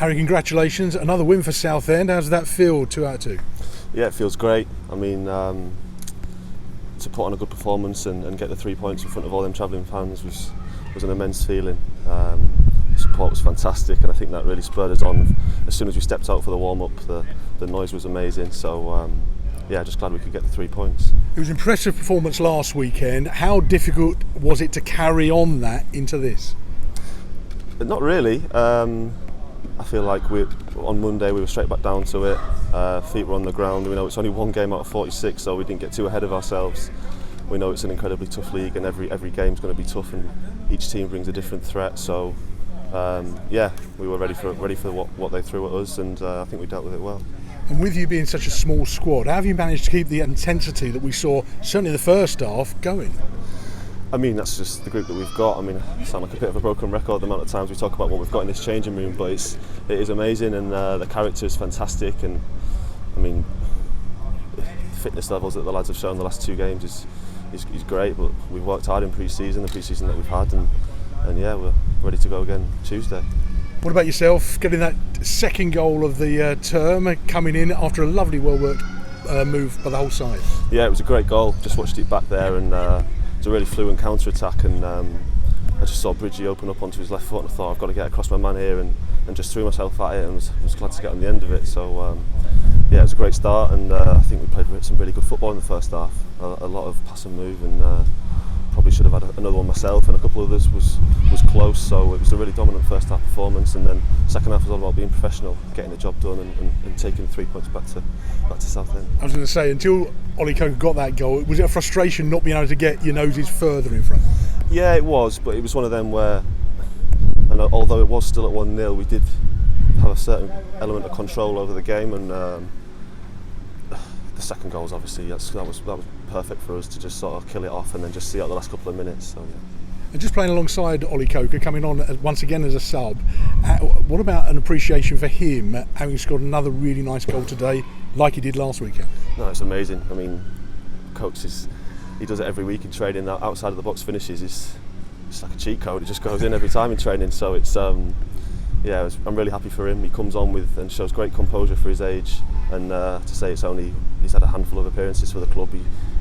Harry, congratulations. Another win for Southend. How does that feel, 2 out of 2? Yeah, it feels great. I mean, to put on a good performance and get the 3 points in front of all them travelling fans was an immense feeling. The support was fantastic, and I think that really spurred us on. As soon as we stepped out for the warm-up, the noise was amazing. So yeah, just glad we could get the 3 points. It was an impressive performance last weekend. How difficult was it to carry on that into this? Not really. I feel like on Monday we were straight back down to it. Feet were on the ground. We know it's only one game out of 46, so we didn't get too ahead of ourselves. We know it's an incredibly tough league, and every game's going to be tough, and each team brings a different threat. So yeah, we were ready for what they threw at us, and I think we dealt with it well. And with you being such a small squad, how have you managed to keep the intensity that we saw, certainly in the first half, going? I mean, that's just the group that we've got. I mean, I sound like a bit of a broken record the amount of times we talk about what we've got in this changing room, but it is amazing, and the character is fantastic. And I mean, the fitness levels that the lads have shown the last 2 games is great. But we've worked hard in pre-season, the pre-season that we've had, and yeah, we're ready to go again Tuesday. What about yourself? Getting that second goal of the term, coming in after a lovely, well-worked move by the whole side. Yeah, it was a great goal. Just watched it back there, and it was a really fluent counter-attack, and I just saw Bridgie open up onto his left foot, and I thought, I've got to get across my man here, and just threw myself at it, and was glad to get on the end of it. So yeah, it was a great start, and I think we played some really good football in the first half. A lot of pass and move, and probably should have had another one myself, and a couple of others was close. So it was a really dominant first half performance, and then second half was all about being professional, getting the job done, and taking 3 points back to Southend. I was going to say, until Ollie Coker got that goal, was it a frustration not being able to get your noses further in front? Yeah, it was, but it was one of them where, and although it was still at 1-0, we did have a certain element of control over the game, and the second goal was obviously that was perfect for us to just sort of kill it off and then just see out the last couple of minutes. So yeah. And just playing alongside Ollie Coker, coming on once again as a sub, what about an appreciation for him having scored another really nice goal today, like he did last weekend? No, it's amazing. I mean, Coach he does it every week in training. That outside of the box finishes it's like a cheat code. It just goes in every time in training. So it's yeah, I'm really happy for him. He comes on with and shows great composure for his age, and to say he's had a handful of appearances for the club,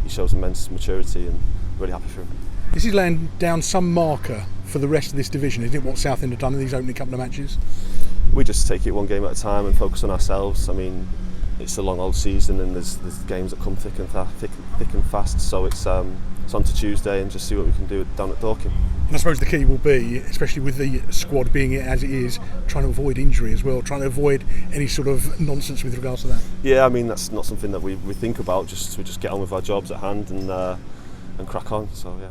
he shows immense maturity, and really happy for him. This is laying down some marker for the rest of this division, isn't it, what Southend have done in these opening couple of matches? We just take it one game at a time and focus on ourselves. I mean, it's a long old season, and there's games that come thick and fast, so it's on to Tuesday and just see what we can do down at Dorking. And I suppose the key will be, especially with the squad being as it is, trying to avoid injury as well, trying to avoid any sort of nonsense with regards to that. Yeah, I mean, that's not something that we think about. We just get on with our jobs at hand and crack on. So yeah.